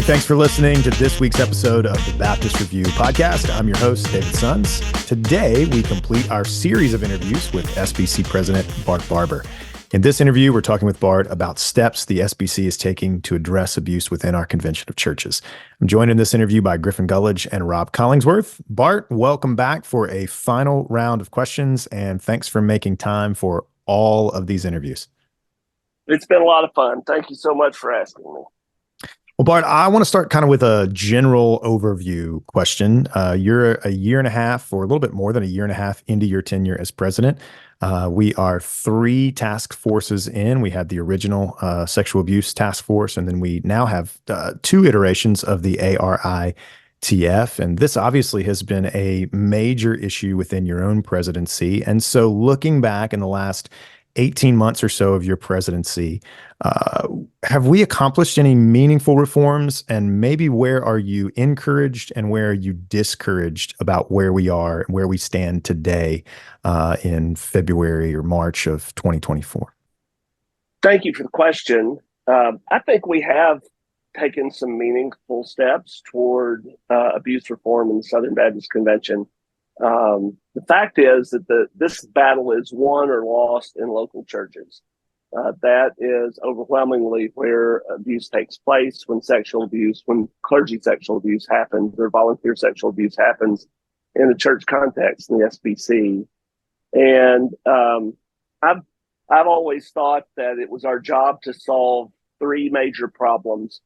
Hey, thanks for listening to this week's episode of the Baptist Review podcast. I'm your host, David Sons. Today, we complete our series of interviews with SBC President Bart Barber. In this interview, we're talking with Bart about steps the SBC is taking to address abuse within our convention of churches. I'm joined in this interview by Griffin Gulledge and Rob Collingsworth. Bart, welcome back for a final round of questions, and thanks for making time for all of these interviews. It's been a lot of fun. Thank you so much for asking me. Well, Bart, I want to start kind of with a general overview question. You're a year and a half, or a little bit more than a year and a half into your tenure as president. We are 3 task forces in. We had the original sexual abuse task force, and then we now have 2 iterations of the ARITF. And this obviously has been a major issue within your own presidency. And so looking back in the last 18 months or so of your presidency, have we accomplished any meaningful reforms? And maybe where are you encouraged and where are you discouraged about where we are, where we stand today in February or March of 2024? Thank you for the question. I think we have taken some meaningful steps toward abuse reform in the Southern Baptist Convention. The fact is that this battle is won or lost in local churches. That is overwhelmingly where abuse takes place, when clergy sexual abuse happens or volunteer sexual abuse happens in the church context in the SBC. And I've always thought that it was our job to solve 3 major problems.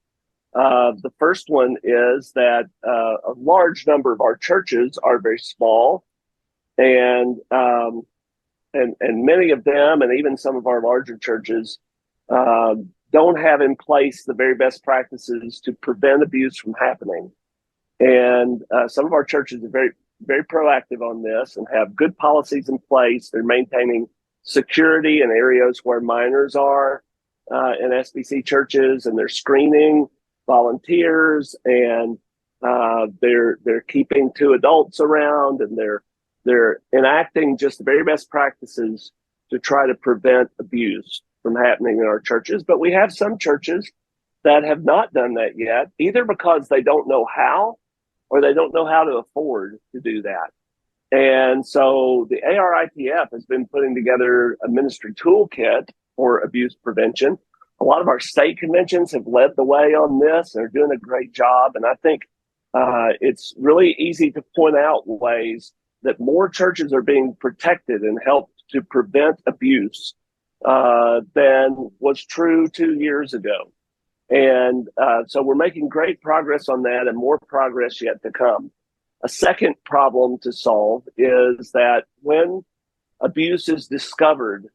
The first one is that a large number of our churches are very small, and many of them, and even some of our larger churches, don't have in place the very best practices to prevent abuse from happening. And some of our churches are very, very proactive on this and have good policies in place. They're maintaining security in areas where minors are in SBC churches, and they're screening volunteers, and they're keeping 2 adults around, and they're enacting just the very best practices to try to prevent abuse from happening in our churches. But we have some churches that have not done that yet, either because they don't know how, or they don't know how to afford to do that. And so the ARITF has been putting together a ministry toolkit for abuse prevention. A lot of our state conventions have led the way on this. They're doing a great job. And I think it's really easy to point out ways that more churches are being protected and helped to prevent abuse than was true 2 years ago. And so we're making great progress on that, and more progress yet to come. A second problem to solve is that when abuse is discovered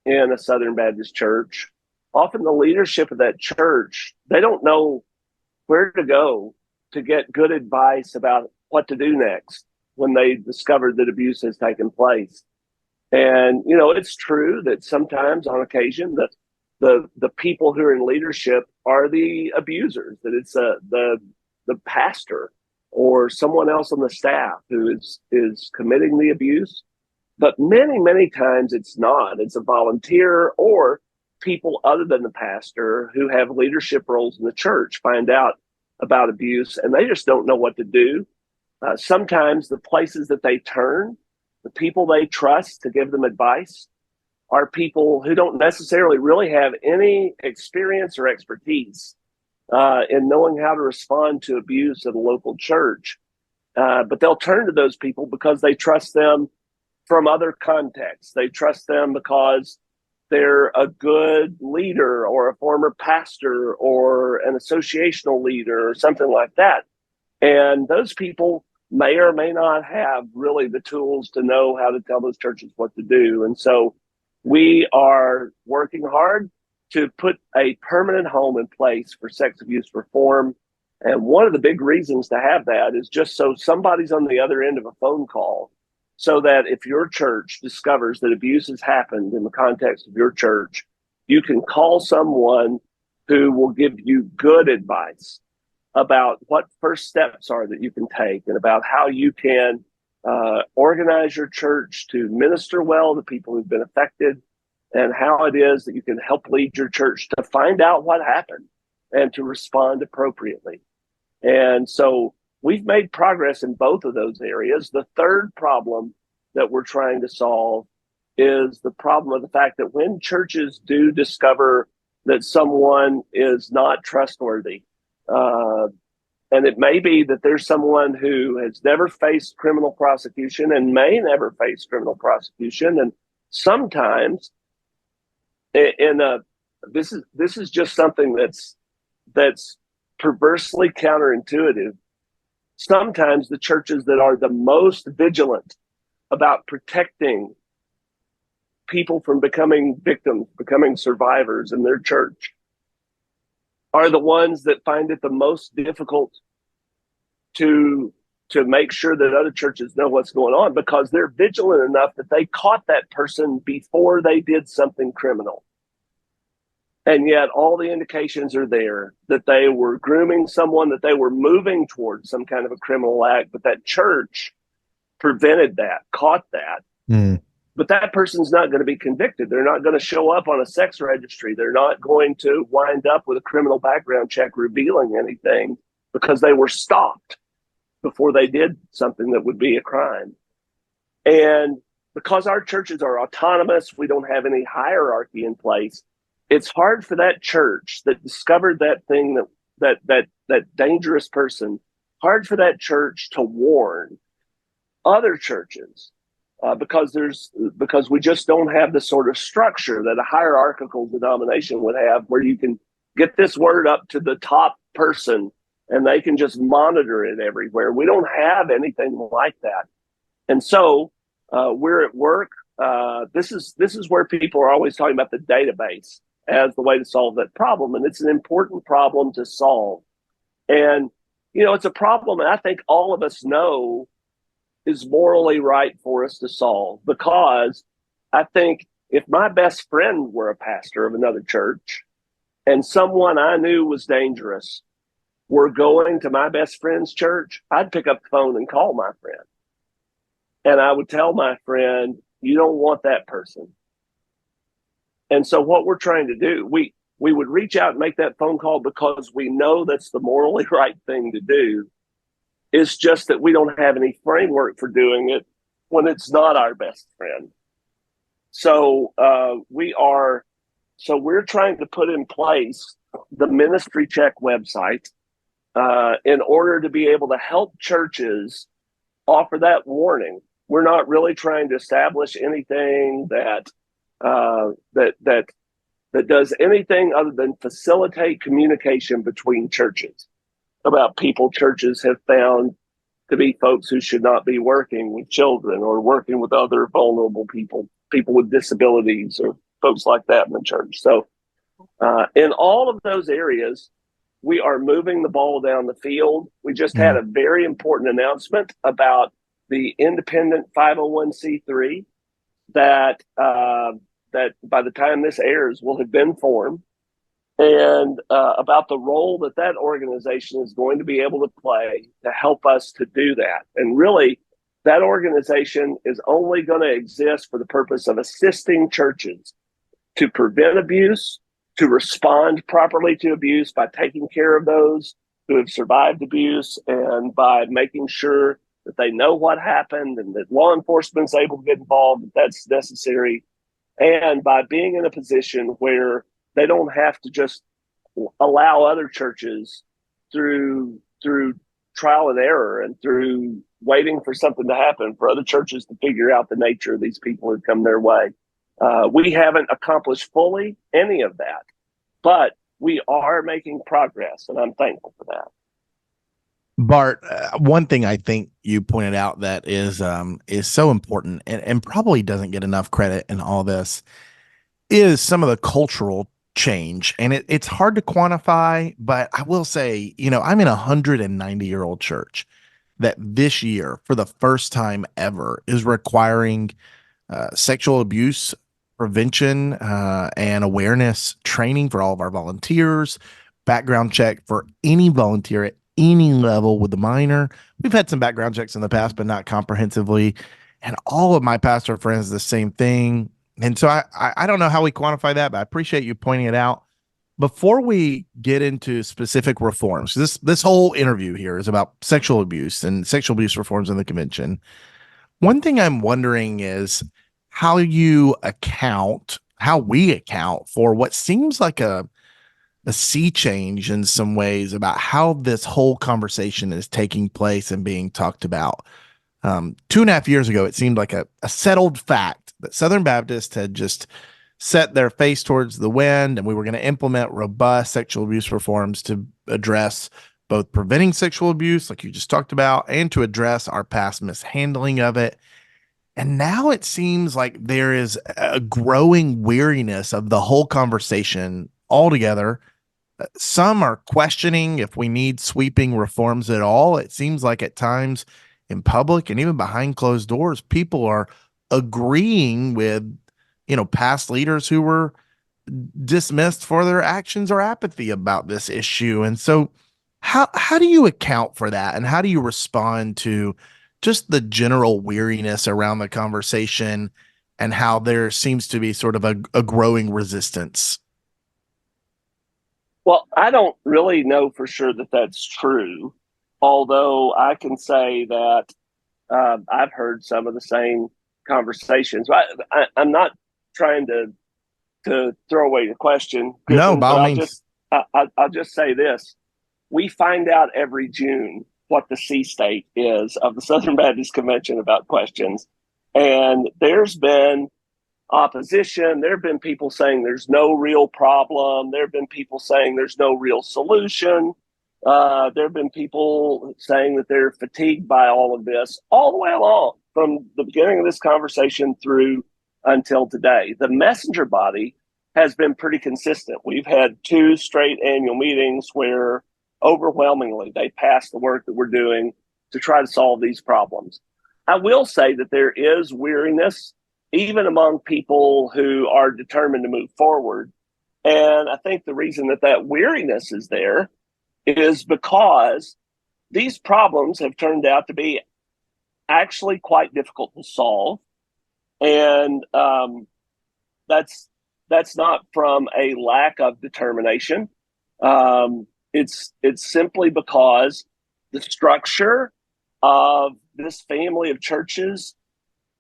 in a Southern Baptist church, often the leadership of that church, they don't know where to go to get good advice about what to do next when they discover that abuse has taken place. And, it's true that sometimes, on occasion, that the people who are in leadership are the abusers, that it's the pastor or someone else on the staff who is committing the abuse. But many, many times it's not. It's a volunteer or people other than the pastor who have leadership roles in the church find out about abuse, and they just don't know what to do. Sometimes the places that they turn, the people they trust to give them advice, are people who don't necessarily really have any experience or expertise in knowing how to respond to abuse at a local church. But they'll turn to those people because they trust them from other contexts. They trust them because they're a good leader or a former pastor or an associational leader or something like that. And those people may or may not have really the tools to know how to tell those churches what to do. And so we are working hard to put a permanent home in place for sex abuse reform. And one of the big reasons to have that is just so somebody's on the other end of a phone call, so that if your church discovers that abuse has happened in the context of your church, you can call someone who will give you good advice about what first steps are that you can take, and about how you can organize your church to minister well to people who've been affected, and how it is that you can help lead your church to find out what happened and to respond appropriately. And so we've made progress in both of those areas. The third problem that we're trying to solve is the problem of the fact that when churches do discover that someone is not trustworthy, and it may be that there's someone who has never faced criminal prosecution and may never face criminal prosecution, and sometimes this is just something that's perversely counterintuitive. Sometimes the churches that are the most vigilant about protecting people from becoming victims, becoming survivors in their church, are the ones that find it the most difficult to make sure that other churches know what's going on, because they're vigilant enough that they caught that person before they did something criminal. And yet all the indications are there that they were grooming someone, that they were moving towards some kind of a criminal act, but that church prevented that, caught that. Mm. But that person's not going to be convicted. They're not going to show up on a sex registry. They're not going to wind up with a criminal background check revealing anything, because they were stopped before they did something that would be a crime. And because our churches are autonomous, we don't have any hierarchy in place. It's hard for that church that discovered that thing, that dangerous person, hard for that church to warn other churches, because we just don't have the sort of structure that a hierarchical denomination would have, where you can get this word up to the top person and they can just monitor it everywhere. We don't have anything like that. And so we're at work. This is where people are always talking about the database as the way to solve that problem. And it's an important problem to solve. And, it's a problem, and I think all of us know is morally right for us to solve, because I think if my best friend were a pastor of another church and someone I knew was dangerous were going to my best friend's church, I'd pick up the phone and call my friend. And I would tell my friend, you don't want that person. And so what we're trying to do, we would reach out and make that phone call because we know that's the morally right thing to do. It's just that we don't have any framework for doing it when it's not our best friend. So we're trying to put in place the Ministry Check website in order to be able to help churches offer that warning. We're not really trying to establish anything that does anything other than facilitate communication between churches about people churches have found to be folks who should not be working with children or working with other vulnerable people with disabilities or folks like that in the church. So in all of those areas, we are moving the ball down the field. We just had a very important announcement about the independent 501c3 that by the time this airs will have been formed, and about the role that organization is going to be able to play to help us to do that. And really, that organization is only going to exist for the purpose of assisting churches to prevent abuse, to respond properly to abuse by taking care of those who have survived abuse, and by making sure that they know what happened and that law enforcement is able to get involved if that's necessary, and by being in a position where they don't have to just allow other churches through trial and error and through waiting for something to happen for other churches to figure out the nature of these people who come their way. We haven't accomplished fully any of that, but we are making progress, and I'm thankful for that. Bart, one thing I think you pointed out that is so important and probably doesn't get enough credit in all this is some of the cultural change. And it's hard to quantify, but I will say, I'm in a 190-year-old church that this year, for the first time ever, is requiring sexual abuse prevention and awareness training for all of our volunteers, background check for any volunteer at any level with the minor. We've had some background checks in the past, but not comprehensively. And all of my pastor friends, the same thing. And so I don't know how we quantify that, but I appreciate you pointing it out. before we get into specific reforms, this whole interview here is about sexual abuse and sexual abuse reforms in the convention. One thing I'm wondering is how we account for what seems like a sea change in some ways about how this whole conversation is taking place and being talked about. 2.5 years ago, it seemed like a settled fact that Southern Baptists had just set their face towards the wind, and we were going to implement robust sexual abuse reforms to address both preventing sexual abuse, like you just talked about, and to address our past mishandling of it. And now it seems like there is a growing weariness of the whole conversation altogether. Some are questioning if we need sweeping reforms at all. It seems like at times in public and even behind closed doors, people are agreeing with, past leaders who were dismissed for their actions or apathy about this issue. And so how do you account for that? And how do you respond to just the general weariness around the conversation and how there seems to be sort of a growing resistance? Well, I don't really know for sure that that's true, although I can say that I've heard some of the same conversations. I'm not trying to throw away the question, Griffin, No, by all means. I'll just say this. We find out every June what the C state is of the Southern Baptist Convention about questions. And there's been opposition. There have been people saying there's no real problem. There have been people saying there's no real solution. There have been people saying that they're fatigued by all of this all the way along from the beginning of this conversation through until today. The messenger body has been pretty consistent. We've had 2 straight annual meetings where overwhelmingly they pass the work that we're doing to try to solve these problems. I will say that there is weariness even among people who are determined to move forward. And I think the reason that weariness is there is because these problems have turned out to be actually quite difficult to solve. And that's not from a lack of determination. It's simply because the structure of this family of churches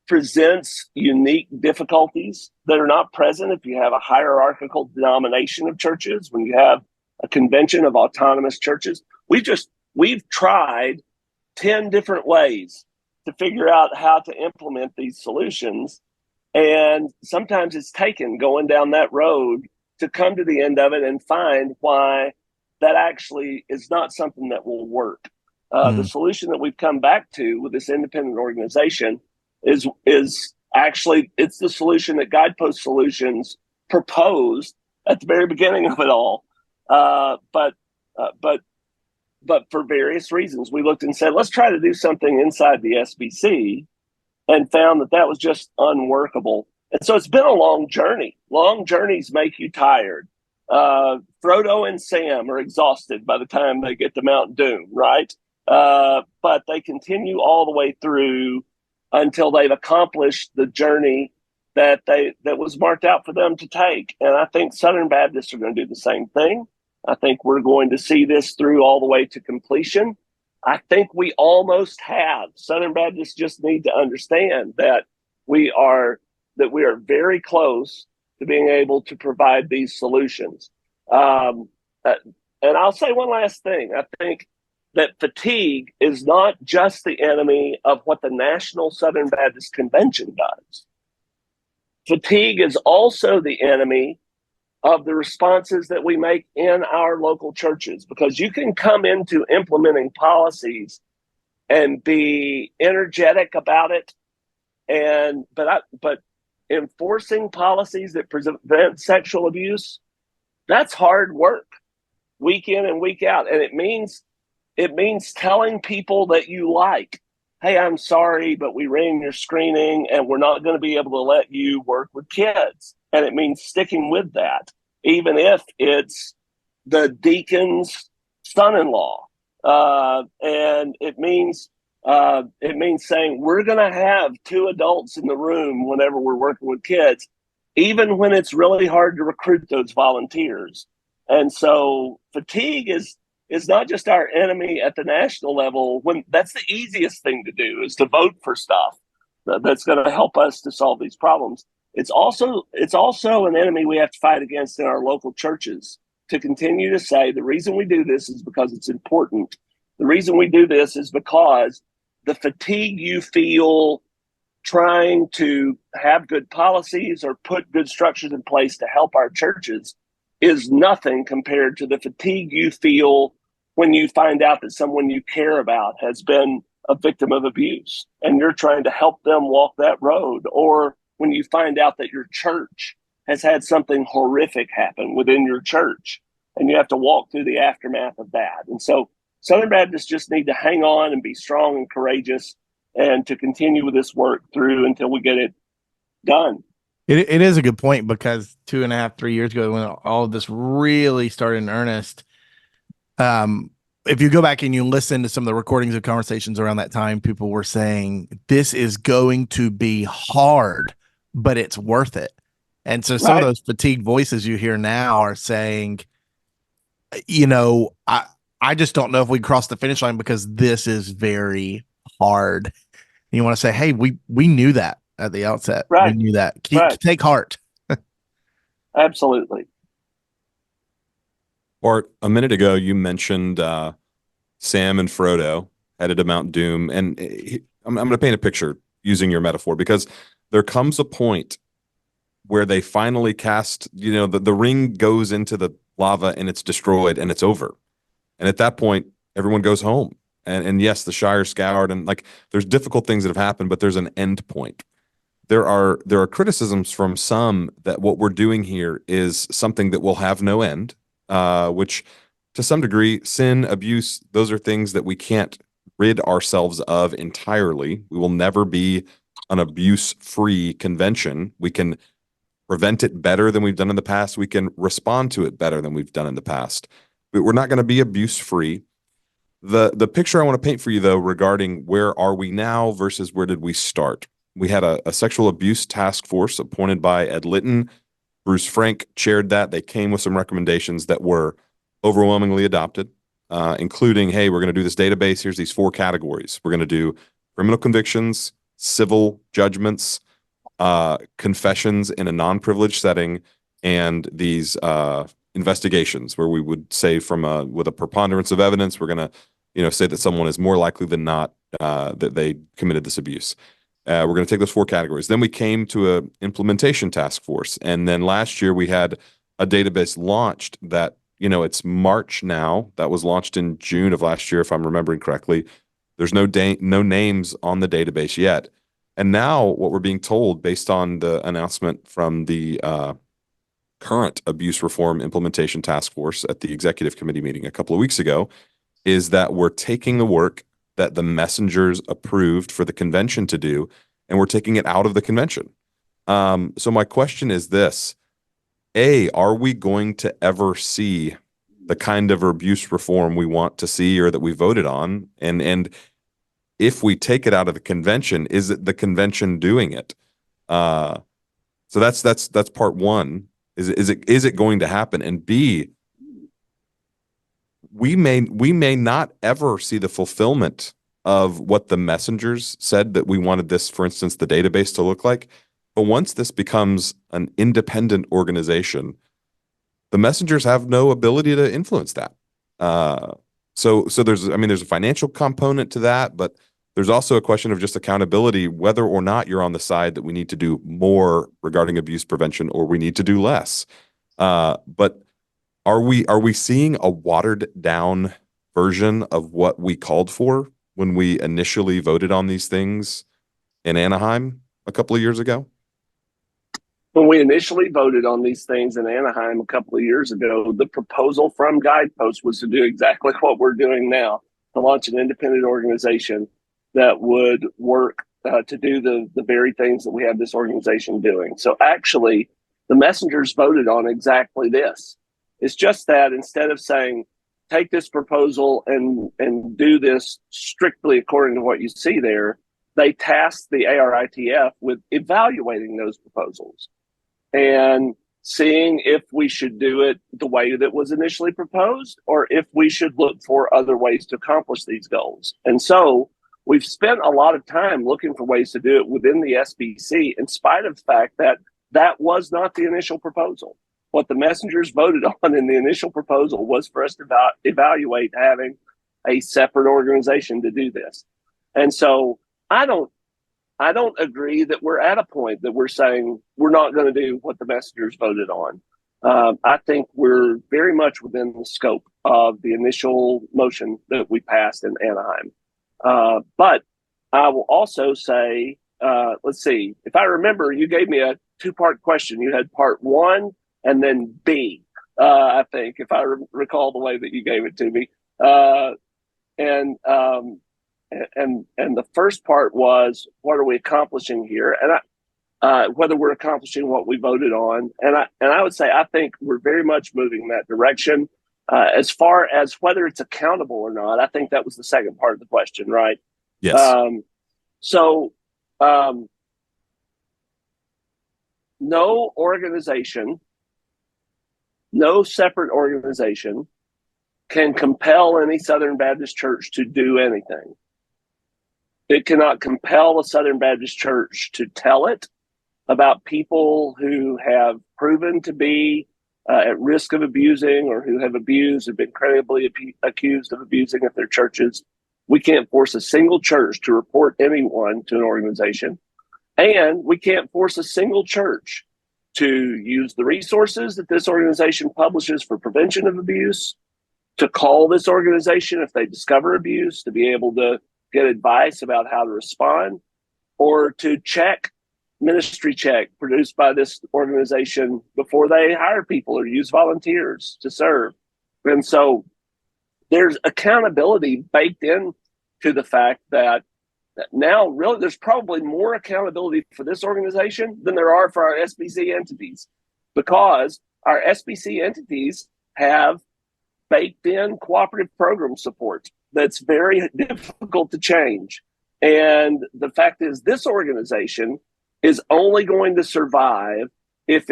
presents unique difficulties that are not present if you have a hierarchical denomination of churches. When you have a convention of autonomous churches, we've tried 10 different ways to figure out how to implement these solutions. And sometimes it's taken going down that road to come to the end of it and find why that actually is not something that will work. The solution that we've come back to with this independent organization is actually, it's the solution that Guidepost Solutions proposed at the very beginning of it all. But for various reasons, we looked and said, let's try to do something inside the SBC, and found that was just unworkable. And so it's been a long journey. Long journeys make you tired. Frodo and Sam are exhausted by the time they get to Mount Doom, right? But they continue all the way through until they've accomplished the journey that was marked out for them to take. And I think Southern Baptists are going to do the same thing. I think we're going to see this through all the way to completion. I think we almost have. Southern Baptists just need to understand that we are very close to being able to provide these solutions. And I'll say one last thing. I think that fatigue is not just the enemy of what the National Southern Baptist Convention does. Fatigue is also the enemy of the responses that we make in our local churches, because you can come into implementing policies and be energetic about it, but enforcing policies that prevent sexual abuse, that's hard work, week in and week out. And it means telling people that you like, hey, I'm sorry, but we ran your screening and we're not going to be able to let you work with kids. And it means sticking with that, even if it's the deacon's son-in-law. And it means saying we're going to have 2 adults in the room whenever we're working with kids, even when it's really hard to recruit those volunteers. And so fatigue is not just our enemy at the national level. When that's the easiest thing to do is to vote for stuff that's going to help us to solve these problems. It's also an enemy we have to fight against in our local churches, to continue to say the reason we do this is because it's important. The reason we do this is because the fatigue you feel trying to have good policies or put good structures in place to help our churches is nothing compared to the fatigue you feel when you find out that someone you care about has been a victim of abuse and you're trying to help them walk that road, or when you find out that your church has had something horrific happen within your church and you have to walk through the aftermath of that. And so Southern Baptists just need to hang on and be strong and courageous and to continue with this work through until we get it done. It is a good point, because 2.5, 3 years ago, when all of this really started in earnest, if you go back and you listen to some of the recordings of conversations around that time, people were saying this is going to be hard, but it's worth it. And so some of those fatigued voices you hear now are saying, I just don't know if we cross the finish line because this is very hard. And you want to say, hey, we knew that at the outset. Right. We knew that. Take heart. Absolutely. Bart, a minute ago, you mentioned Sam and Frodo headed to Mount Doom. And I'm going to paint a picture using your metaphor, because there comes a point where they finally cast, the ring goes into the lava and it's destroyed and it's over. And at that point, everyone goes home. And yes, the Shire scoured, and there's difficult things that have happened, but there's an end point. There are criticisms from some that what we're doing here is something that will have no end, which to some degree, sin, abuse, those are things that we can't rid ourselves of entirely. We will never be an abuse-free convention. We can prevent it better than we've done in the past. We can respond to it better than we've done in the past. But we're not going to be abuse-free. The picture I want to paint for you, though, regarding where are we now versus where did we start. We had a sexual abuse task force appointed by Ed Litton. Bruce Frank chaired that. They came with some recommendations that were overwhelmingly adopted, including, hey, we're going to do this database. Here's these 4 categories. We're going to do criminal convictions, civil judgments, confessions in a non-privileged setting, and these investigations where we would say with a preponderance of evidence, we're going to say that someone is more likely than not that they committed this abuse. We're going to take those 4 categories. Then we came to an implementation task force. And then last year we had a database launched that, it's March now. That was launched in June of last year, if I'm remembering correctly. There's no names on the database yet. And now what we're being told, based on the announcement from the current Abuse Reform Implementation Task Force at the Executive Committee meeting a couple of weeks ago, is that we're taking the work that the messengers approved for the convention to do, and we're taking it out of the convention. So my question is this: A, are we going to ever see the kind of abuse reform we want to see or that we voted on? And if we take it out of the convention, is it the convention doing it? So that's part one. Is it going to happen? And B, we may not ever see the fulfillment of what the messengers said that we wanted this, for instance, the database to look like. But once this becomes an independent organization, the messengers have no ability to influence that. So there's a financial component to that, but there's also a question of just accountability, whether or not you're on the side that we need to do more regarding abuse prevention or we need to do less. But are we seeing a watered down version of what we called for when we initially voted on these things in Anaheim a couple of years ago? When we initially voted on these things in Anaheim a couple of years ago, the proposal from Guidepost was to do exactly what we're doing now, to launch an independent organization that would work to do the very things that we have this organization doing. So actually, the messengers voted on exactly this. It's just that instead of saying, take this proposal and do this strictly according to what you see there, they tasked the ARITF with evaluating those proposals. And seeing if we should do it the way that was initially proposed, or if we should look for other ways to accomplish these goals. And so we've spent a lot of time looking for ways to do it within the SBC, in spite of the fact that that was not the initial proposal. What the messengers voted on in the initial proposal was for us to evaluate having a separate organization to do this. And so I don't agree that we're at a point that we're saying we're not going to do what the messengers voted on. I think we're very much within the scope of the initial motion that we passed in Anaheim. But I will also say, let's see, if I remember, you gave me a two-part question. You had part one and then B, I think, if I recall the way that you gave it to me. And the first part was, what are we accomplishing here? And whether we're accomplishing what we voted on. And I would say, I think we're very much moving in that direction. As far as whether it's accountable or not, I think that was the second part of the question, right? Yes. No organization, no separate organization can compel any Southern Baptist church to do anything. It cannot compel a Southern Baptist church to tell it about people who have proven to be at risk of abusing, or who have abused, have been credibly accused of abusing at their churches. We can't force a single church to report anyone to an organization. And we can't force a single church to use the resources that this organization publishes for prevention of abuse, to call this organization if they discover abuse, to be able to get advice about how to respond, or to check ministry check produced by this organization before they hire people or use volunteers to serve. And so there's accountability baked in to the fact that now really there's probably more accountability for this organization than there are for our SBC entities, because our SBC entities have baked in cooperative program support that's very difficult to change. And the fact is, this organization is only going to survive if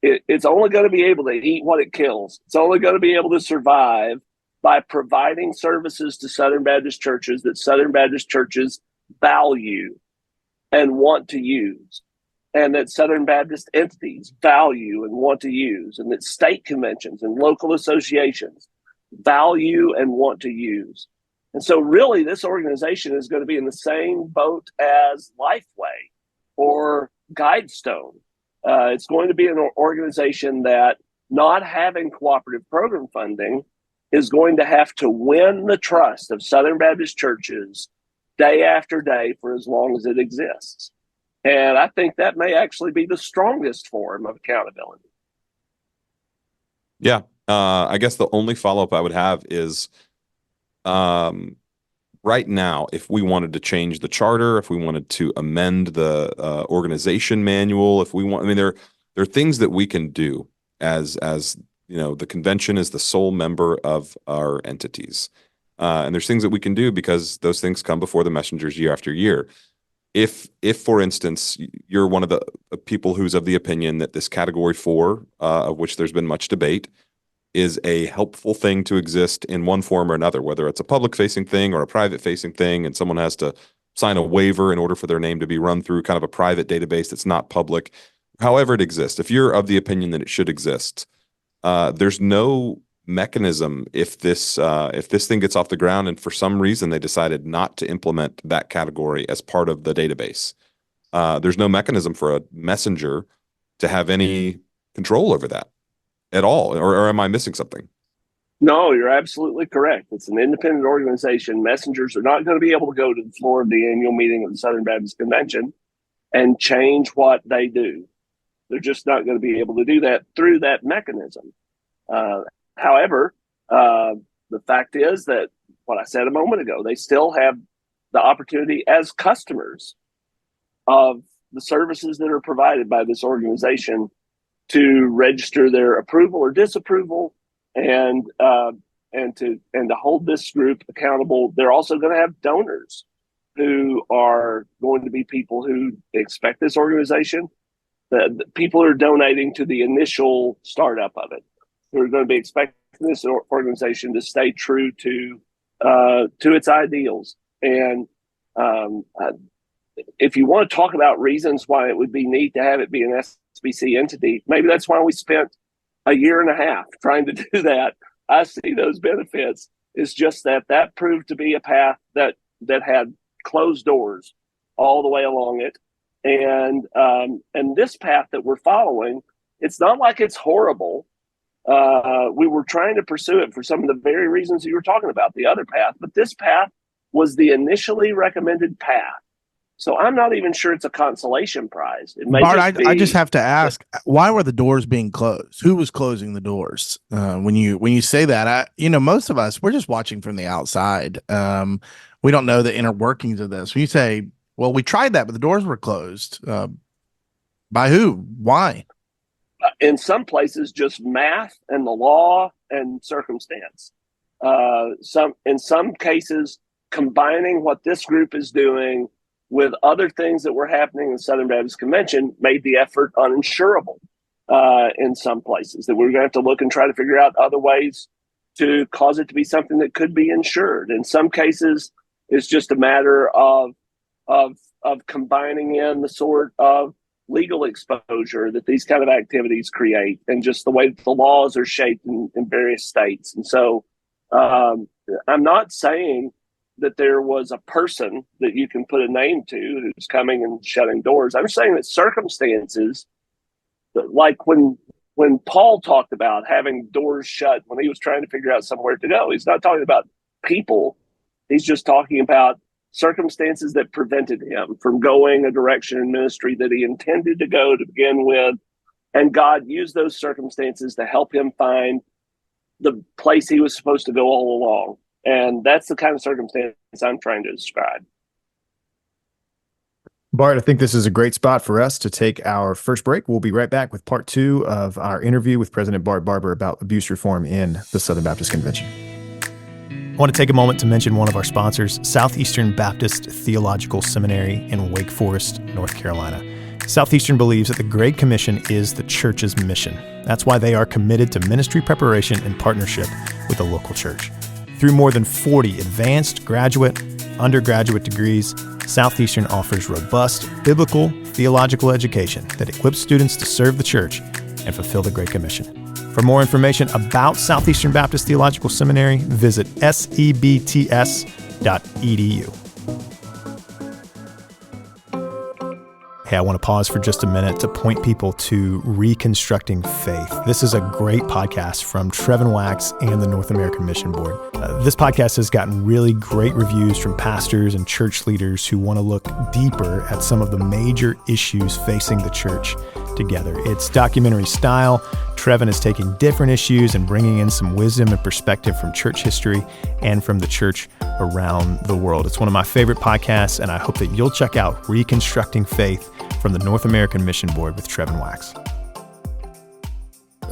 it's only going to be able to eat what it kills. It's only going to be able to survive by providing services to Southern Baptist churches that Southern Baptist churches value and want to use, and that Southern Baptist entities value and want to use, and that state conventions and local associations value and want to use. And so really this organization is going to be in the same boat as Lifeway or Guidestone. It's going to be an organization that, not having cooperative program funding, is going to have to win the trust of Southern Baptist churches day after day for as long as it exists. And I think that may actually be the strongest form of accountability. Yeah. I guess the only follow-up I would have is, right now, if we wanted to change the charter, if we wanted to amend the organization manual, if we want, I mean, there are things that we can do as you know, the convention is the sole member of our entities. And there's things that we can do because those things come before the messengers year after year. If for instance, you're one of the people who's of the opinion that this category 4, of which there's been much debate, is a helpful thing to exist in one form or another, whether it's a public-facing thing or a private-facing thing, and someone has to sign a waiver in order for their name to be run through kind of a private database that's not public, however it exists. If you're of the opinion that it should exist, there's no mechanism if this thing gets off the ground and for some reason they decided not to implement that category as part of the database. There's no mechanism for a messenger to have any control over that at all, or am I missing something? No, you're absolutely correct. It's an independent organization. Messengers are not going to be able to go to the floor of the annual meeting of the Southern Baptist Convention and change what they do. They're just not going to be able to do that through that mechanism. However, the fact is that what I said a moment ago, they still have the opportunity as customers of the services that are provided by this organization to register their approval or disapproval, and to hold this group accountable. They're also going to have donors who are going to be people who expect this organization The people who are donating to the initial startup of it, who are going to be expecting this organization to stay true to its ideals. And if you want to talk about reasons why it would be neat to have it be an SBC entity, maybe that's why we spent a year and a half trying to do that. I see those benefits. It's just that proved to be a path that had closed doors all the way along it. And this path that we're following, it's not like it's horrible. We were trying to pursue it for some of the very reasons you were talking about, the other path, but this path was the initially recommended path. So I'm not even sure it's a consolation prize. It may Bart, I just have to ask, why were the doors being closed? Who was closing the doors? When you say that, most of us, we're just watching from the outside. We don't know the inner workings of this. When you say, well, we tried that, but the doors were closed. By who? Why? In some places, just math and the law and circumstance. In some cases, combining what this group is doing with other things that were happening in the Southern Baptist Convention made the effort uninsurable in some places, that we're going to have to look and try to figure out other ways to cause it to be something that could be insured. In some cases, it's just a matter of combining in the sort of legal exposure that these kind of activities create, and just the way that the laws are shaped in various states. And so I'm not saying that there was a person that you can put a name to who's coming and shutting doors. I'm saying that circumstances, like when Paul talked about having doors shut when he was trying to figure out somewhere to go, he's not talking about people. He's just talking about circumstances that prevented him from going a direction in ministry that he intended to go to begin with. And God used those circumstances to help him find the place he was supposed to go all along. And that's the kind of circumstance I'm trying to describe. Bart, I think this is a great spot for us to take our first break. We'll be right back with part 2 of our interview with President Bart Barber about abuse reform in the Southern Baptist Convention. I want to take a moment to mention one of our sponsors, Southeastern Baptist Theological Seminary in Wake Forest, North Carolina. Southeastern believes that the Great Commission is the church's mission. That's why they are committed to ministry preparation and partnership with the local church. Through more than 40 advanced, graduate, undergraduate degrees, Southeastern offers robust biblical theological education that equips students to serve the church and fulfill the Great Commission. For more information about Southeastern Baptist Theological Seminary, visit sebts.edu. Hey, I want to pause for just a minute to point people to Reconstructing Faith. This is a great podcast from Trevin Wax and the North American Mission Board. This podcast has gotten really great reviews from pastors and church leaders who want to look deeper at some of the major issues facing the church together. It's documentary style. Trevin is taking different issues and bringing in some wisdom and perspective from church history and from the church around the world. It's one of my favorite podcasts, and I hope that you'll check out Reconstructing Faith from the North American Mission Board with Trevin Wax.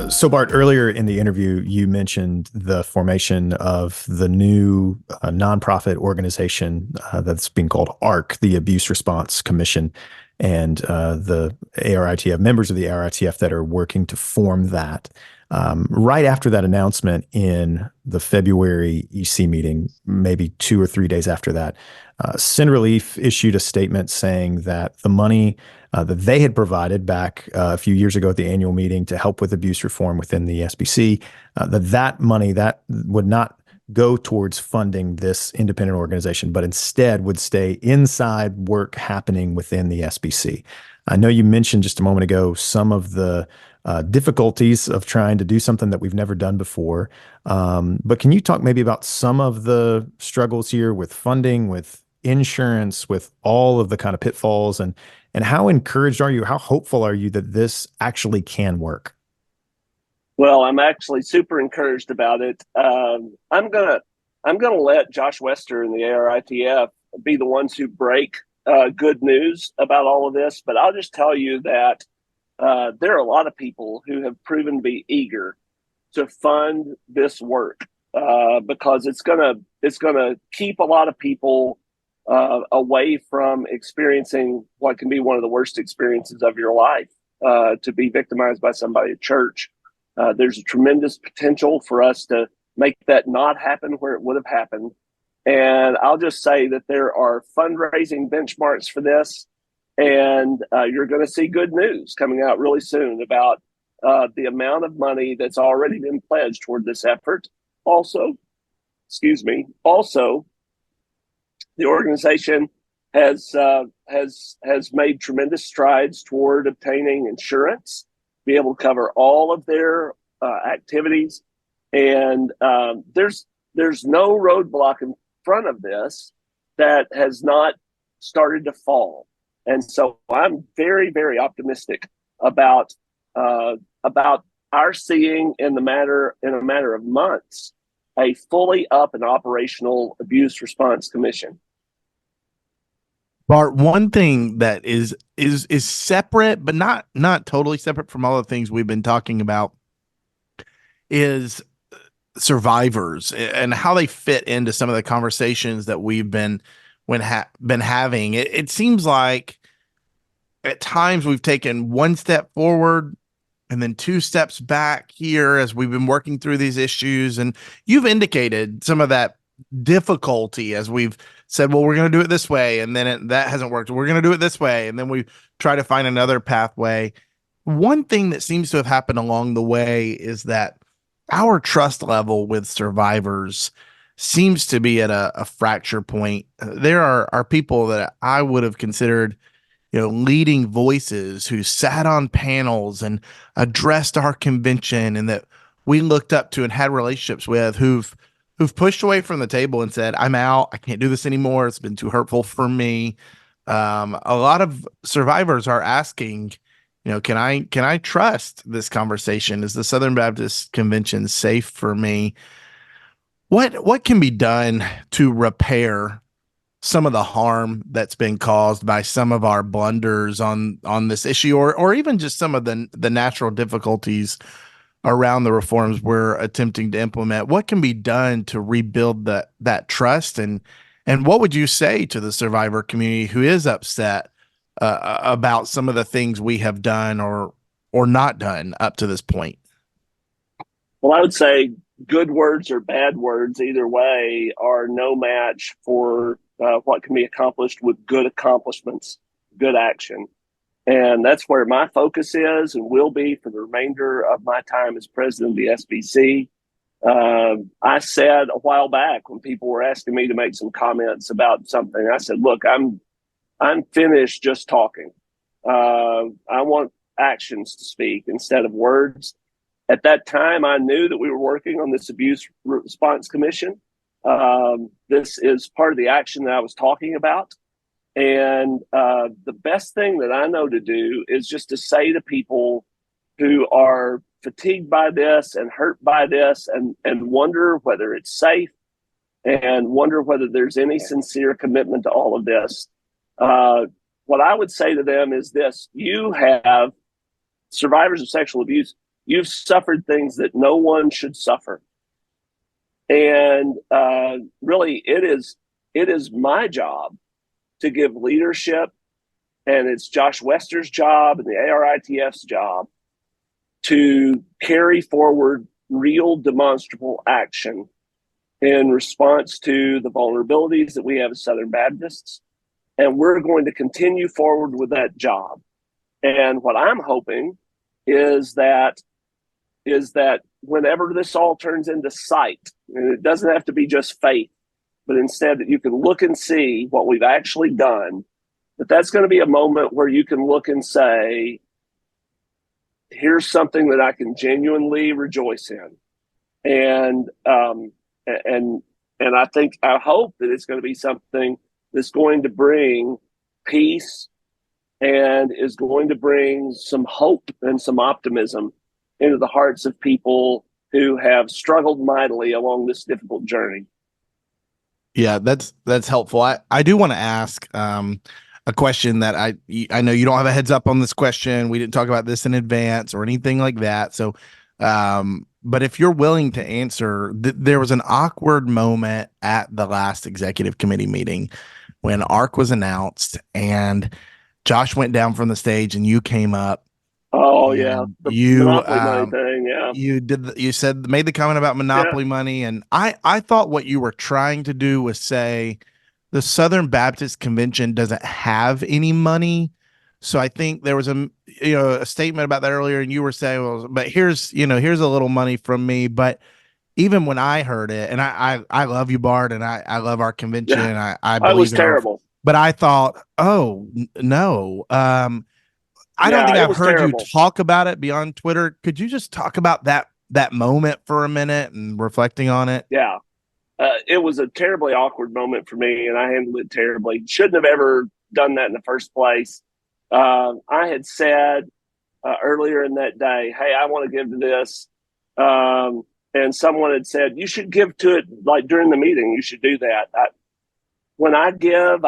So Bart, earlier in the interview, you mentioned the formation of the new nonprofit organization that's being called ARC, the Abuse Response Commission, and the ARITF, members of the ARITF that are working to form that. Right after that announcement in the February EC meeting, maybe 2 or 3 days after that, Sin Relief issued a statement saying that the money that they had provided back a few years ago at the annual meeting to help with abuse reform within the SBC, that money that would not go towards funding this independent organization, but instead would stay inside work happening within the SBC. I know you mentioned just a moment ago some of the difficulties of trying to do something that we've never done before. But can you talk maybe about some of the struggles here with funding, with insurance, with all of the kind of pitfalls, and how encouraged are you, how hopeful are you that this actually can work? Well, I'm actually super encouraged about it. I'm gonna let Josh Wester and the ARITF be the ones who break good news about all of this. But I'll just tell you that there are a lot of people who have proven to be eager to fund this work because it's gonna keep a lot of people away from experiencing what can be one of the worst experiences of your life to be victimized by somebody at church. There's a tremendous potential for us to make that not happen where it would have happened. And I'll just say that there are fundraising benchmarks for this, and you're going to see good news coming out really soon about the amount of money that's already been pledged toward this effort. Also, the organization has made tremendous strides toward obtaining insurance, be able to cover all of their activities, and there's no roadblock in front of this that has not started to fall. And so I'm very, very optimistic about our seeing in a matter of months a fully up and operational abuse response commission. Bart, one thing that is separate, but not totally separate from all the things we've been talking about, is survivors and how they fit into some of the conversations that we've been having. It seems like at times we've taken one step forward and then two steps back here as we've been working through these issues. And you've indicated some of that difficulty as we've said, well, we're going to do it this way. And then that hasn't worked. We're going to do it this way. And then we try to find another pathway. One thing that seems to have happened along the way is that our trust level with survivors seems to be at a fracture point. There are people that I would have considered, leading voices who sat on panels and addressed our convention and that we looked up to and had relationships with who've pushed away from the table and said, I'm out. I can't do this anymore. It's been too hurtful for me. A lot of survivors are asking, can I trust this conversation? Is the Southern Baptist Convention safe for me? What can be done to repair some of the harm that's been caused by some of our blunders on this issue, or even just some of the natural difficulties around the reforms we're attempting to implement? What can be done to rebuild that trust? And what would you say to the survivor community who is upset about some of the things we have done or not done up to this point? Well, I would say good words or bad words, either way, are no match for what can be accomplished with good accomplishments, good action. And that's where my focus is and will be for the remainder of my time as president of the SBC. I said a while back when people were asking me to make some comments about something, I said, look, I'm finished just talking. I want actions to speak instead of words. At that time, I knew that we were working on this abuse response commission. This is part of the action that I was talking about. And the best thing that I know to do is just to say to people who are fatigued by this and hurt by this and wonder whether it's safe and wonder whether there's any sincere commitment to all of this. What I would say to them is this: you have survivors of sexual abuse. You've suffered things that no one should suffer. And really, it is my job to give leadership, and it's Josh Wester's job and the ARITF's job to carry forward real demonstrable action in response to the vulnerabilities that we have as Southern Baptists. And we're going to continue forward with that job. And what I'm hoping is that whenever this all turns into sight, and it doesn't have to be just faith, but instead that you can look and see what we've actually done, that's going to be a moment where you can look and say, here's something that I can genuinely rejoice in. And I hope that it's going to be something that's going to bring peace and is going to bring some hope and some optimism into the hearts of people who have struggled mightily along this difficult journey. Yeah, that's helpful. I do want to ask a question that I know you don't have a heads up on this question. We didn't talk about this in advance or anything like that. So, but if you're willing to answer, there was an awkward moment at the last executive committee meeting when ARC was announced and Josh went down from the stage and you came up Oh yeah, And the you monopoly money thing. Yeah, you said made the comment about monopoly money, and I thought what you were trying to do was say the Southern Baptist Convention doesn't have any money. So I think there was a statement about that earlier, and you were saying, well, but here's a little money from me. But even when I heard it, and I love you, Bart, and I love our convention, yeah, and I it was believe in our, terrible. but I thought, oh no, I don't Yeah, think it I've was heard you terrible. talk about it beyond Twitter. Could you just talk about that moment for a minute and reflecting on it? Yeah, it was a terribly awkward moment for me, and I handled it terribly. Shouldn't have ever done that in the first place. I had said earlier in that day, "Hey, I want to give to this," and someone had said, "You should give to it like during the meeting. You should do that." When I give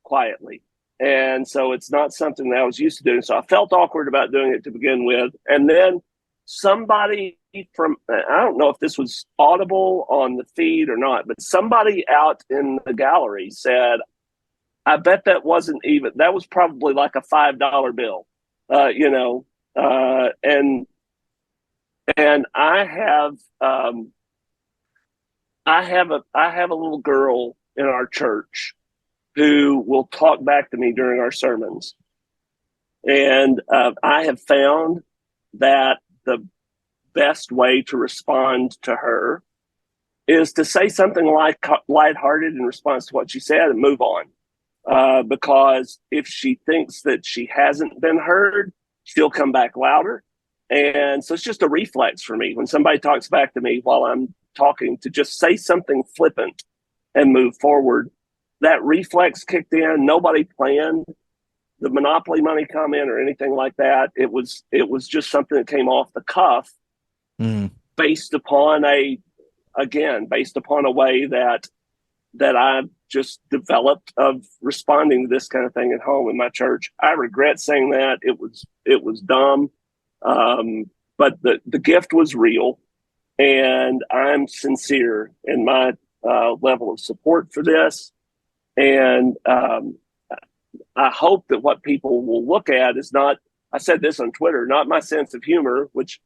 quietly, and so it's not something that I was used to doing. So I felt awkward about doing it to begin with, and then somebody from, I don't know if this was audible on the feed or not, but somebody out in the gallery said, "I bet that wasn't even, that was probably like a $5 bill," and I have a little girl in our church who will talk back to me during our sermons, and I have found that the best way to respond to her is to say something lighthearted in response to what she said and move on. Because if she thinks that she hasn't been heard, she'll come back louder. And so it's just a reflex for me when somebody talks back to me while I'm talking to just say something flippant and move forward. That reflex kicked in. Nobody planned the monopoly money comment or anything like that. It was just something that came off the cuff, based upon a way that I've just developed of responding to this kind of thing at home in my church. I regret saying that. It was dumb. But the gift was real, and I'm sincere in my level of support for this. And I hope that what people will look at is not, I said this on Twitter, not my sense of humor, which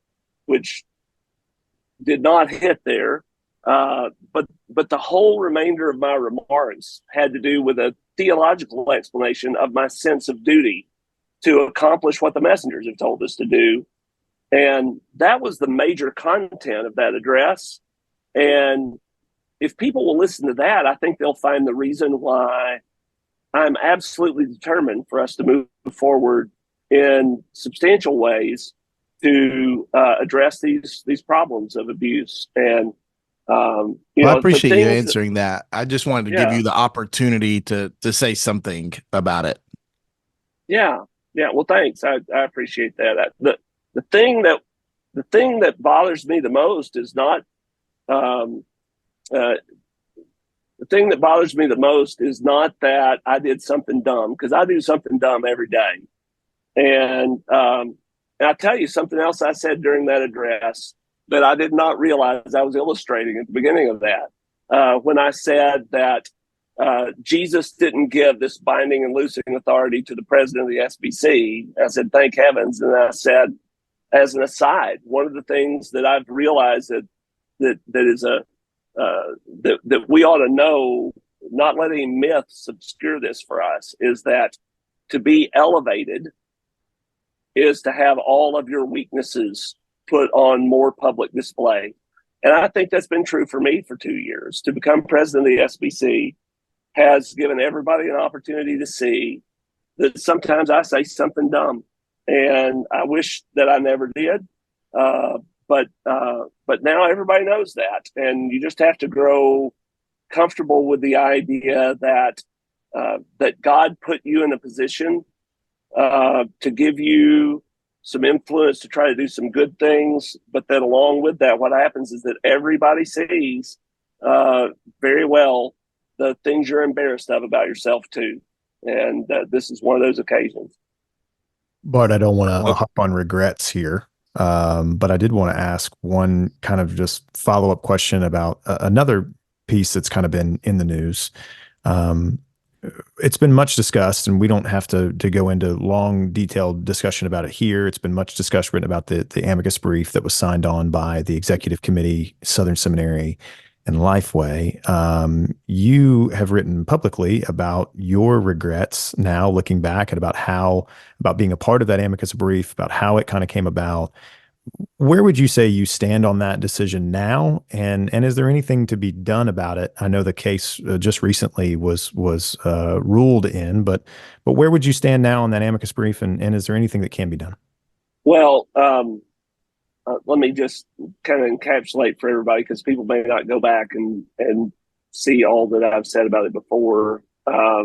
did not hit there. But the whole remainder of my remarks had to do with a theological explanation of my sense of duty to accomplish what the messengers have told us to do. And that was the major content of that address. And if people will listen to that, I think they'll find the reason why I'm absolutely determined for us to move forward in substantial ways to address these problems of abuse. And I appreciate you answering that. I just wanted to give you the opportunity to say something about it. Yeah. Well, thanks. I appreciate that. The thing that bothers me the most is not the thing that bothers me the most is not that I did something dumb, because I do something dumb every day. And I'll tell you something else I said during that address that I did not realize I was illustrating at the beginning of that. When I said that Jesus didn't give this binding and loosing authority to the president of the SBC, I said, thank heavens. And I said, as an aside, one of the things that I've realized that we ought to know, not let any myths obscure this for us, is that to be elevated is to have all of your weaknesses put on more public display. And I think that's been true for me for 2 years. To become president of the SBC has given everybody an opportunity to see that sometimes I say something dumb, and I wish that I never did. But now everybody knows that, and you just have to grow comfortable with the idea that God put you in a position to give you some influence to try to do some good things, but that along with that, what happens is that everybody sees very well the things you're embarrassed of about yourself too, and this is one of those occasions. Bart, I don't want to hop on regrets here, but I did want to ask one kind of just follow-up question about another piece that's kind of been in the news. it's been much discussed, and we don't have to go into long, detailed discussion about it here. It's been much discussion written about the amicus brief that was signed on by the executive committee, Southern Seminary, and Lifeway. You have written publicly about your regrets now, looking back at about being a part of that amicus brief, about how it kind of came about. Where would you say you stand on that decision now? And is there anything to be done about it? I know the case just recently was ruled in, but where would you stand now on that amicus brief? And is there anything that can be done? Well, let me just kind of encapsulate for everybody, because people may not go back and see all that I've said about it before. I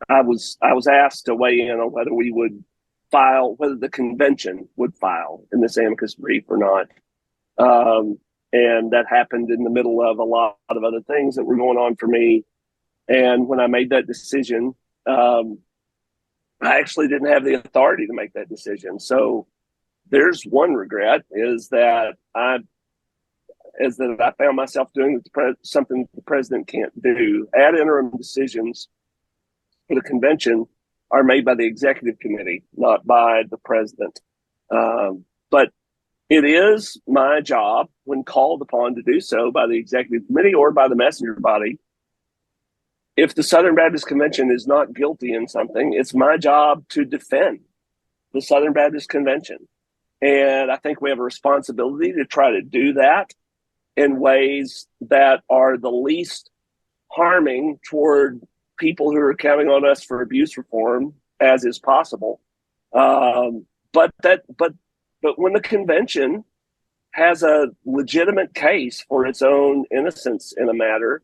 was asked to weigh in on whether we would whether the convention would file in this amicus brief or not. And that happened in the middle of a lot of other things that were going on for me. And when I made that decision, I actually didn't have the authority to make that decision. So there's one regret, is that I found myself doing something the president can't do. Ad interim decisions for the convention are made by the executive committee, not by the president. But it is my job, when called upon to do so by the executive committee or by the messenger body, if the Southern Baptist Convention is not guilty in something, it's my job to defend the Southern Baptist Convention. And I think we have a responsibility to try to do that in ways that are the least harming toward people who are counting on us for abuse reform as is possible. But when the convention has a legitimate case for its own innocence in a matter,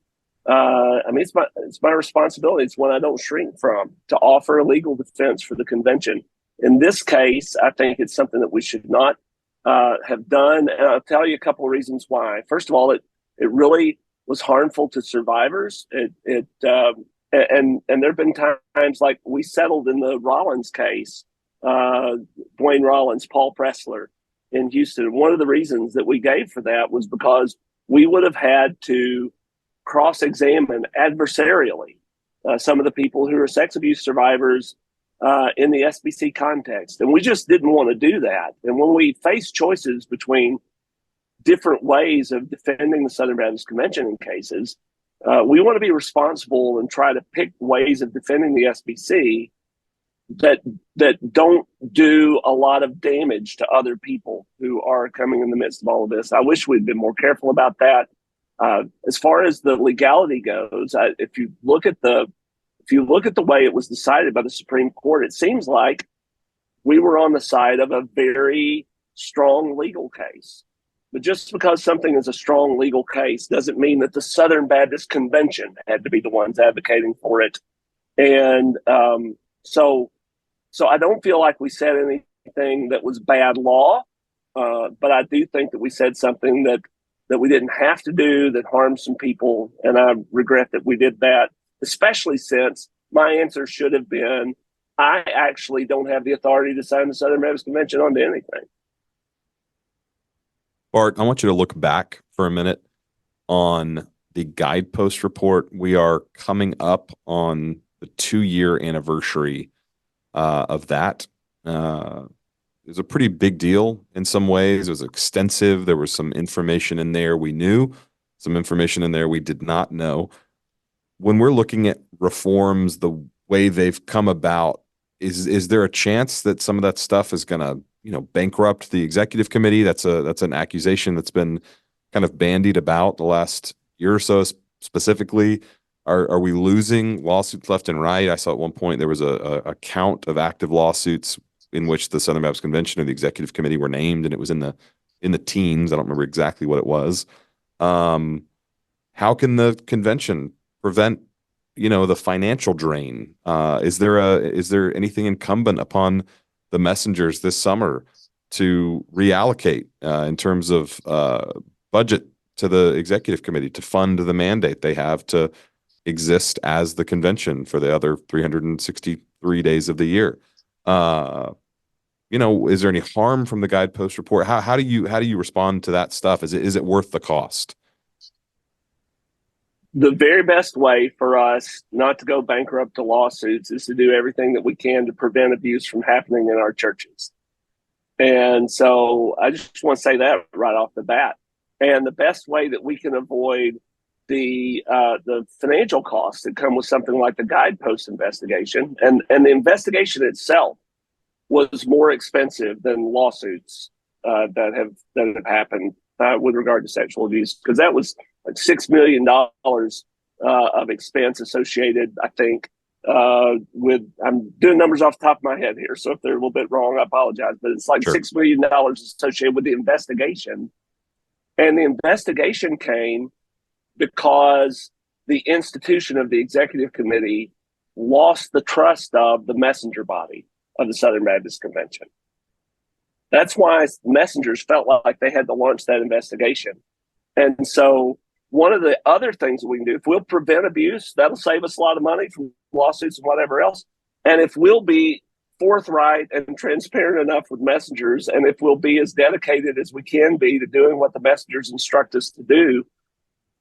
I mean, it's my responsibility. It's one I don't shrink from, to offer a legal defense for the convention. In this case, I think it's something that we should not have done. And I'll tell you a couple of reasons why. First of all, it really was harmful to survivors. And there have been times, like we settled in the Rollins case, Dwayne Rollins, Paul Pressler in Houston. One of the reasons that we gave for that was because we would have had to cross-examine adversarially some of the people who are sex abuse survivors in the SBC context. And we just didn't want to do that. And when we face choices between different ways of defending the Southern Baptist Convention in cases, we want to be responsible and try to pick ways of defending the SBC that don't do a lot of damage to other people who are coming in the midst of all of this. I wish we'd been more careful about that. As far as the legality goes, if you look at the way it was decided by the Supreme Court, it seems like we were on the side of a very strong legal case. But just because something is a strong legal case doesn't mean that the Southern Baptist Convention had to be the ones advocating for it. And so I don't feel like we said anything that was bad law, but I do think that we said something that we didn't have to do, that harmed some people. And I regret that we did that, especially since my answer should have been, I actually don't have the authority to sign the Southern Baptist Convention onto anything. Bart, I want you to look back for a minute on the Guidepost report. We are coming up on the 2-year anniversary of that. It was a pretty big deal in some ways. It was extensive. There was some information in there we knew, some information in there we did not know. When we're looking at reforms, the way they've come about, is there a chance that some of that stuff is going to, bankrupt the executive committee? That's an accusation that's been kind of bandied about the last year or so. Specifically, are we losing lawsuits left and right? I saw at one point there was a count of active lawsuits in which the Southern Baptist Convention or the executive committee were named, and it was in the teens. I don't remember exactly what it was. How can the convention prevent the financial drain? Is there anything incumbent upon the messengers this summer to reallocate in terms of budget to the executive committee to fund the mandate they have to exist as the convention for the other 363 days of the year? Is there any harm from the Guidepost report? How do you respond to that stuff? Is it worth the cost? the very best way for us not to go bankrupt to lawsuits is to do everything that we can to prevent abuse from happening in our churches. And so I just want to say that right off the bat. And the best way that we can avoid the financial costs that come with something like the guidepost investigation, and the investigation itself was more expensive than lawsuits that have happened with regard to sexual abuse, because that was like $6 million of expense associated, I think, with, I'm doing numbers off the top of my head here, so if they're a little bit wrong, I apologize, but it's like Sure. $6 million associated with the investigation. And the investigation came because the institution of the executive committee lost the trust of the messenger body of the Southern Baptist Convention. That's why messengers felt like they had to launch that investigation. And so one of the other things that we can do, if we'll prevent abuse, that'll save us a lot of money from lawsuits and whatever else. And if we'll be forthright and transparent enough with messengers, and if we'll be as dedicated as we can be to doing what the messengers instruct us to do,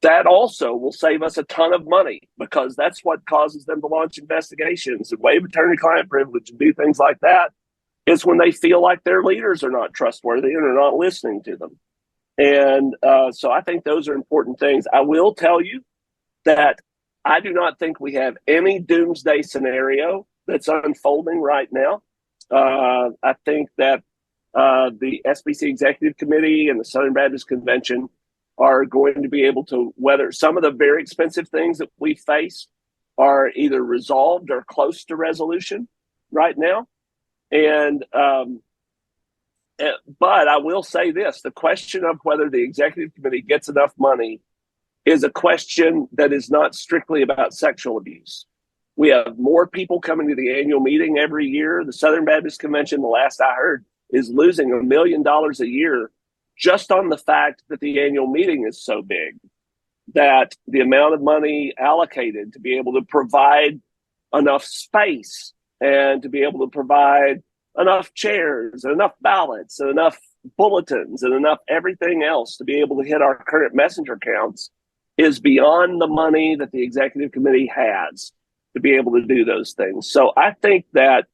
that also will save us a ton of money, because that's what causes them to launch investigations and waive attorney-client privilege and do things like that, is when they feel like their leaders are not trustworthy and are not listening to them. And so I think those are important things. I will tell you that I do not think we have any doomsday scenario that's unfolding right now. I think that the SBC Executive Committee and the Southern Baptist Convention are going to be able to weather some of the very expensive things that we face are either resolved or close to resolution right now. And but I will say this, the question of whether the executive committee gets enough money is a question that is not strictly about sexual abuse. We have more people coming to the annual meeting every year. The Southern Baptist Convention, the last I heard, is losing $1 million a year just on the fact that the annual meeting is so big, that the amount of money allocated to be able to provide enough space and to be able to provide enough chairs and enough ballots and enough bulletins and enough everything else to be able to hit our current messenger counts is beyond the money that the executive committee has to be able to do those things. So I think that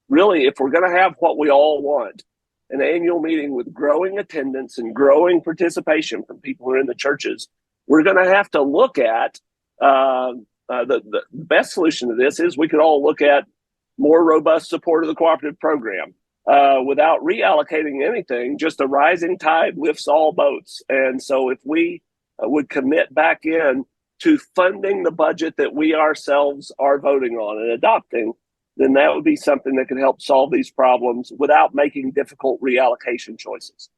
really, if we're going to have what we all want, an annual meeting with growing attendance and growing participation from people who are in the churches, we're going to have to look at the best solution to this is we could all look at more robust support of the cooperative program without reallocating anything. Just a rising tide lifts all boats. And so if we would commit back in to funding the budget that we ourselves are voting on and adopting, then that would be something that could help solve these problems without making difficult reallocation choices.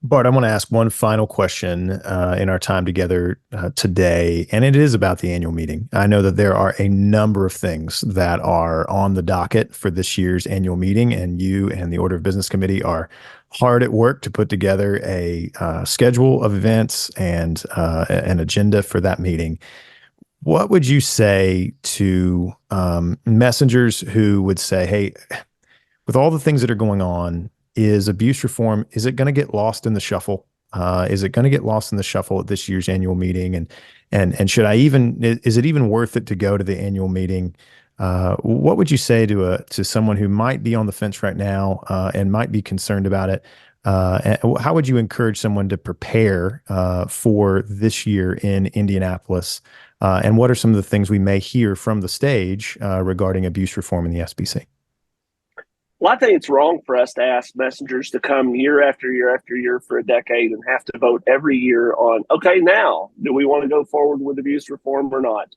Bart, I want to ask one final question in our time together today, and it is about the annual meeting. I know that there are a number of things that are on the docket for this year's annual meeting, and you and the Order of Business Committee are hard at work to put together a schedule of events and an agenda for that meeting. What would you say to messengers who would say, hey, with all the things that are going on, is abuse reform, is it going to get lost in the shuffle? Is it going to get lost in the shuffle at this year's annual meeting? And should I even, is it even worth it to go to the annual meeting? What would you say to someone who might be on the fence right now and might be concerned about it? And how would you encourage someone to prepare for this year in Indianapolis? And what are some of the things we may hear from the stage regarding abuse reform in the SBC? Well, I think it's wrong for us to ask messengers to come year after year after year for a decade and have to vote every year on, okay, now, do we want to go forward with abuse reform or not?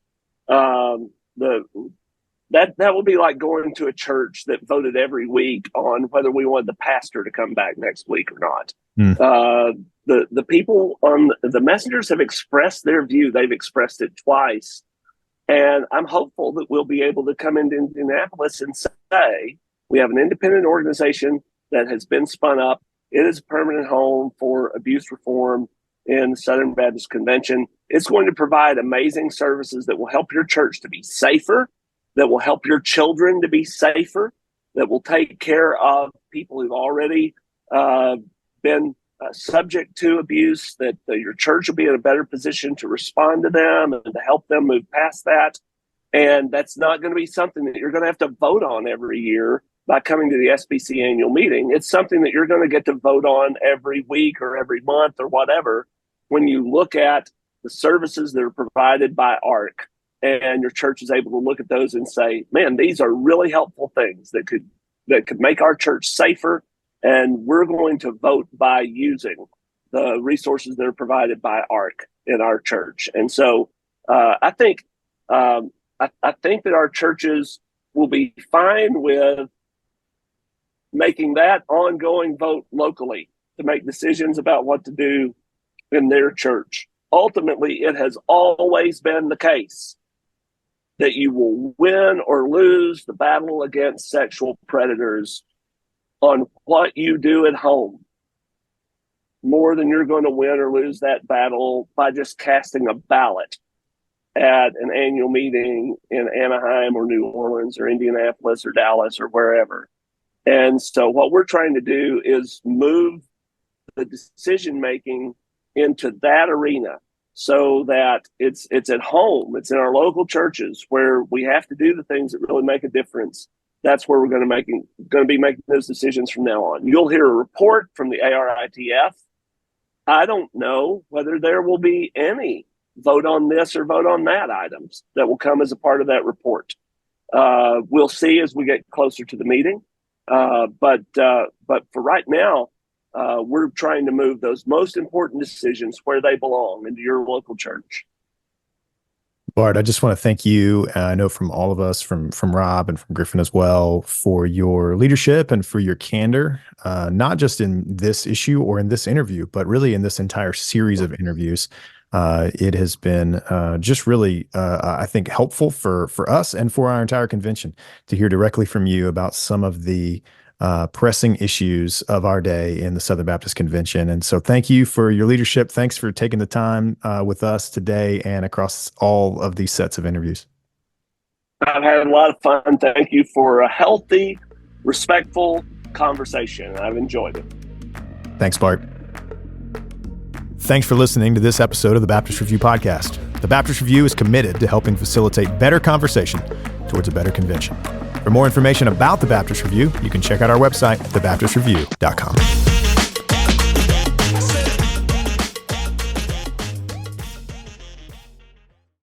That would be like going to a church that voted every week on whether we wanted the pastor to come back next week or not. The people on the messengers have expressed their view. They've expressed it twice. And I'm hopeful that we'll be able to come into Indianapolis and say, we have an independent organization that has been spun up. It is a permanent home for abuse reform in the Southern Baptist Convention. It's going to provide amazing services that will help your church to be safer, that will help your children to be safer, that will take care of people who've already been subject to abuse, that your church will be in a better position to respond to them and to help them move past that. And that's not going to be something that you're going to have to vote on every year by coming to the SBC annual meeting. It's something that you're going to get to vote on every week or every month or whatever when you look at the services that are provided by ARC, and your church is able to look at those and say, man, these are really helpful things that could make our church safer, and we're going to vote by using the resources that are provided by ARC in our church. And so I think that our churches will be fine with making that ongoing vote locally to make decisions about what to do in their church. Ultimately, it has always been the case that you will win or lose the battle against sexual predators on what you do at home, more than you're going to win or lose that battle by just casting a ballot at an annual meeting in Anaheim or New Orleans or Indianapolis or Dallas or wherever. And so what we're trying to do is move the decision-making into that arena so that it's at home, it's in our local churches where we have to do the things that really make a difference. That's where we're going to be making those decisions from now on. You'll hear a report from the ARITF. I don't know whether there will be any vote on this or vote on that items that will come as a part of that report. We'll see as we get closer to the meeting. But for right now, we're trying to move those most important decisions where they belong, into your local church. Bart, I just want to thank you. I know from all of us, from Rob and from Griffin as well, for your leadership and for your candor, not just in this issue or in this interview, but really in this entire series of interviews. It has been just really, I think, helpful for us and for our entire convention to hear directly from you about some of the pressing issues of our day in the Southern Baptist Convention. And so thank you for your leadership. Thanks for taking the time with us today and across all of these sets of interviews. I've had a lot of fun. Thank you for a healthy, respectful conversation. I've enjoyed it. Thanks, Bart. Thanks for listening to this episode of the Baptist Review Podcast. The Baptist Review is committed to helping facilitate better conversation towards a better convention. For more information about the Baptist Review, you can check out our website, thebaptistreview.com.